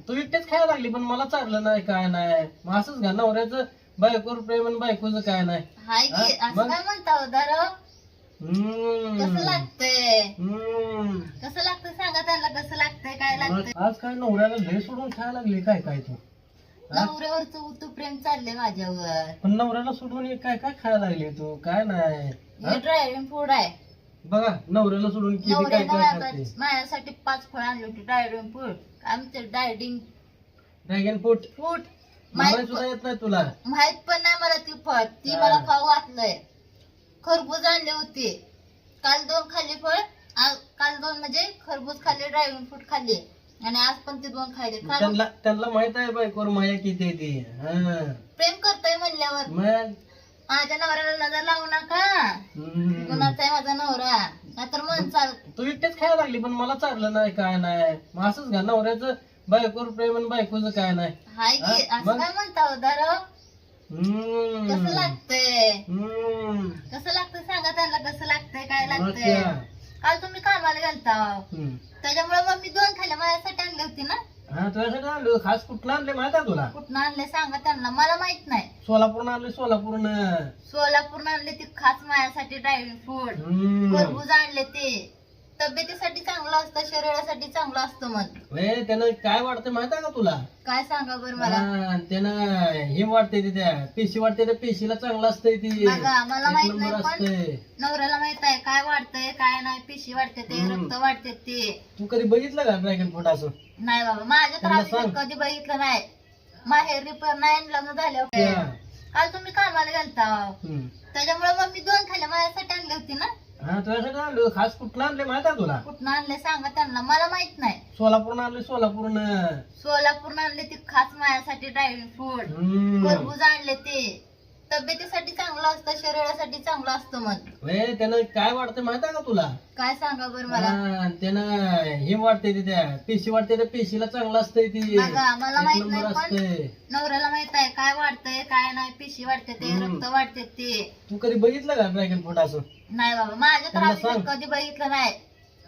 तू एकटेच खायला लागली पण मला चाललं नाही काय नाही मग असंच घा नवऱ्याचं बायकोवर प्रेम आणि बायकोचं काय नाही हाय की हा? असं मग? काय म्हणता दारो कसं लागतंय हम्म. कसं लागतंय सांगा त्यांना कसं लागतंय काय लागतंय मग आज काय नवऱ्याला लय सोडून खायला लागली काय काय तू हा? नवऱ्यावरच तू प्रेम चाललंय माझ्यावर पण नवऱ्याला सोडून हे काय काय खायला लागली तू काय नाही हा? हे ड्रायव्हिंग फूड आहे बघा नवऱ्याला सोडून किती काय नवऱ्यानं काय खाते माझ्यासाठी 5 फळं आणली होती ड्रायव्हिंग फूड आमचे डायटिंग ड्रॅगन फ्रूट फूड मला सुद्धा येत नाही तुला माहित पण नाही मला ती फळ ती हा. मला खाऊ घातलंय खरबूज आणले होते काल 2 खाल्ली फळ काल 2 म्हणजे खरबूज खाल्ले ड्रायव्हिंग फ्रूट खाल्ले आणि आज पण ते 2 खाल्ले त्यांना माहित आहे बायकोवर माया किती आहे ती हा. प्रेम करतोय म्हणल्यावर मग माझ्या नवऱ्याला नजर लावू नका हम्म. कुणाचा आहे माझा नवरा नाहीतर मन चाल तू एकटेच खायला लागली पण मला चाललं नाही काय नाही मग असंच घा नवऱ्याचं बायकोवर प्रेम आणि बायकोचं काय नाही हाय की हा? असं मग? काय म्हणता दारो हम्म. कसं लागतंय हम्म. कसं लागतंय सांगा त्यांना कसं लागतंय काय मग लागतंय क्या? काल तुम्ही कामाला गेलता हम्म. त्याच्यामुळे मग मी 2 खाल्ले माझ्यासाठी आणले होते ना हा तुझ्यासाठी आणलं खास कुठलं आणले माहित आहे तुला कुठं आणले सांगा त्यांना मला माहित नाही सोलापूरनं आणले सोलापूरनं सोलापूर आणले ते खास माझ्यासाठी ड्रायव्हिंग फूड हम्म. खरबूज आणले ते तब्येतीसाठी चांगलं असतं शरीरासाठी चांगलं असतं मग ए, त्यानं काय वाटतं माहित आहे का तुला काय सांगा बरं मला हा, त्यानं हे वाटते ते त्या पेशी वाटते त्या पेशीला चांगलं असतंय ती बघा, मला एक माहित नंबर नाही, पण- असतंय. नवऱ्याला माहित आहे काय वाढतंय काय नाही पिशी वाढते ते हम्म. रक्त वाढते ते तू कधी बघितलं का ड्रॅगन फ्रूट असं नाही बाबा माझ्या त्यांना तर सांग. कधी बघितलं नाही माहेरी पण नाही लग्न झालं त्या. काल तुम्ही कामाला गेलता हम्म. त्याच्यामुळे मग मी 2 खाल्ले माझ्यासाठी आणले होते ना हा तुझ्यासाठी आणलं खास कुठलं आणले माहित आहे तुला कुठं आणले सांगा त्यांना मला माहित नाही सोलापूरनं आणले सोलापूरनं सोलापूर आणले ते खास माझ्यासाठी ड्रायव्हिंग फूड हम्म. खरबूज आणले ते तब्येतीसाठी चांगलं असतं शरीरासाठी चांगलं असतं मग ए, त्यानं काय वाटतं माहित आहे का तुला काय सांगा बरं मला हा, त्यानं हे वाटते ते त्या पेशी वाटते त्या पेशीला चांगलं असतंय ती बघा, मला एक माहित नंबर नाही, पण- असतंय. नवऱ्याला माहित आहे काय वाढतंय काय नाही पिशी वाढते ते हम्म. रक्त वाढते ते तू कधी बघितलं का ड्रॅगन फ्रूट असं नाही बाबा माझ्या तर त्यांना आम्ही सांग. कधी बघितलं नाही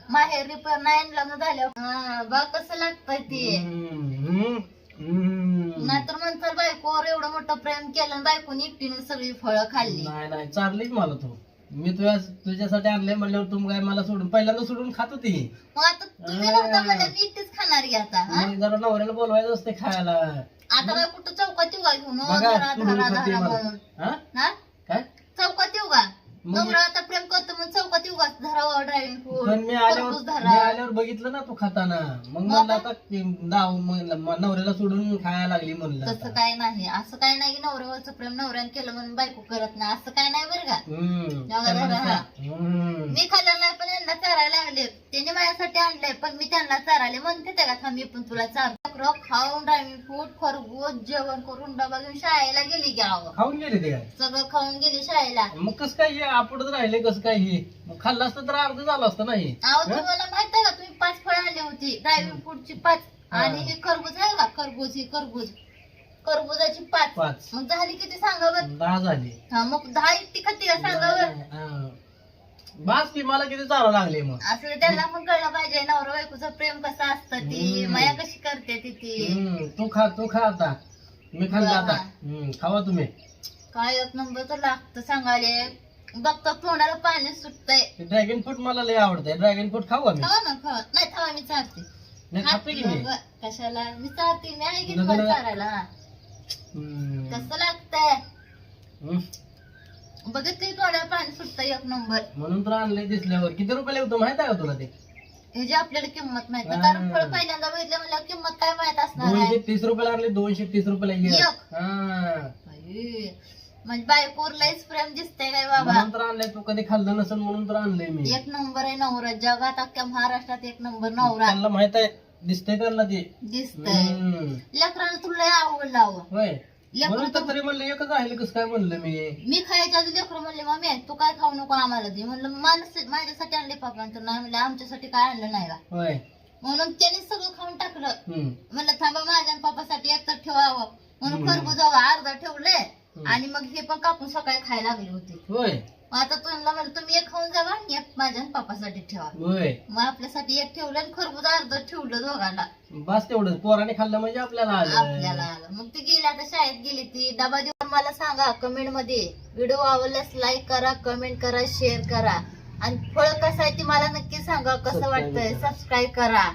माहेरी पण नाही लग्न झालं बघ कसं लागतंय ते हम्म, हम्म, हम्म. नाहीतर म्हणतात बायकोवर एवढं मोठं प्रेम केलं आणि बायकोनी एकटीने सगळी फळं खाल्ली नाही नाही चालली मला तू मी तुझ्यासाठी आणले म्हणल्यावर तू काय मला सोडून पहिल्यांदा सोडून खात होती मग आता तुम्ही नव्हता म्हणजे मी एकटीच खाणार की आता हा? मग जरा नवऱ्याला बोलवायचं असते खायला आता काय कुठं चौकात येऊ का घेऊन बघा, धरा तू धरा खाते धरा मला. म्हणून हा? हा काय चौकात येऊ का मग- नवरा आता प्रेम करतो मग चौकात येऊ का धरावा ड्रायव्हिंग पण मी फूड धरा आल्यावर बघितलं ना तू खाताना मग म्हणलं आता नवऱ्याला सोडून खायला लागली म्हणलं तसं आता. काय नाही असं काय नाही की नवऱ्यावरचं प्रेम नवऱ्याने केलं म्हणून बायको करत नाही असं काय नाही बरं का हम्म, बघा, त्यांना बघा, हा. सांग. हम्म. मी खाल्लं नाही पण यांना चारायला लागले त्यांनी माझ्यासाठी आणलंय पण मी त्यांना चारायले म्हणते त्या का मी पण तुला चार खाऊन ड्रायव्हिंग फूड खरबूज जेवण करून डबा घेऊन शाळेला गेली गाव खाऊन गेले ते काय सगळं खाऊन गेली शाळेला मग कसं काय हे आपडत राहिले कसं काय हे मग खाल्लं असतं तर अर्ध झालं असतं नाही अहो तुम्हाला माहित आहे का तुम्ही 5 फळं आणली होती ड्रायव्हिंग फूडची 5 आणि हे खरबूज आहे का खरबूज ही खरबुजाची 5 5 मग झाली किती सांगा बरं 10 झाली हा मग 10 एकटी खाते का सांगा बरं हा. बास की मला किती चालू लागले मग असं त्यांना पण कळलं पाहिजे नवरा बायकोचं प्रेम कसं असतं ती हम्म. माया कशी करते ती तू खा आता मी खाल्लं बरं. आता खावा तुम्ही काय एक नंबर तर लागतं सांगाले बघता तोंडाला पाणी सुटतंय ड्रॅगन फ्रूट मला लय आवडतंय ड्रॅगन फ्रूट खाऊ आम्ही खावा ना खावा नाही खावा मी चालते नाही खाते की मी कशाला मी चालते मी आहे की नगर- तुम्हाला चारायला हम्म. कसं लागतंय हम्म. बघितलं तोंडाला पाणी सुटतंय एक नंबर म्हणून तर आणले दिसल्यावर किती रुपयाला होतं माहित आहे का तुला ते ह्याची आपल्याला किंमत माहित नाही हा. कारण फळ पहिल्यांदा बघितलं म्हणलं किंमत काय माहित असणार आहे 230 रुपयाला आणले 230 रुपयाला एक. एक. हा. बाई, म्हणजे बायकोर लयच प्रेम दिसतंय काय बाबा म्हणून तर आणलंय तू कधी खाल्लं नसेल म्हणून तर आणलंय मी एक नंबर आहे नवरा जगात अख्ख्या महाराष्ट्रात एक नंबर नवरा त्यांना माहित आहे दिसतंय त्यांना ते दिसतंय हम्म. लेकराला तुला लय आवडलं हवं होय लेकरं म्हणून तर तरी म्हणलं एकच आहे कसं काय म्हणलं मी मी खायच्या आधी लेकरं म्हणले मम्मी तू काय खाऊ नको आम्हाला दे म्हणलं माझ्यासाठी आणले पप्पा तर नाही म्हणलं आमच्यासाठी काय आणलं नाही का होय म्हणून त्याने सगळं खाऊन टाकलं हम्म. म्हणलं थांबा माझ्या आणि पप्पासाठी एक तर ठेवावं म्हणून हम्म. खरबूज अर्धा ठेवले आणि मग हे पण कापून सकाळी खायला लागले होते होय मग आता तुला म्हणलं तुम्ही एक खाऊन जावा आणि एक माझ्या आणि पप्पासाठी ठेवा. होय मग आपल्यासाठी एक ठेवलं आणि खरबूज अर्ध ठेवलं दोघांना. बस तेवढंच पोराने खाल्लं म्हणजे आपल्याला आपल्याला आलं. आलं. मग ती गेली आता शाळेत गेली ती. डबा देऊन मला सांगा कमेंट मध्ये. व्हिडिओ आवडल्यास लाईक करा, कमेंट करा, शेअर करा आणि फळ कसं आहे ते मला नक्की सांगा. कसं Subscribe वाटतंय करा. सबस्क्राईब करा.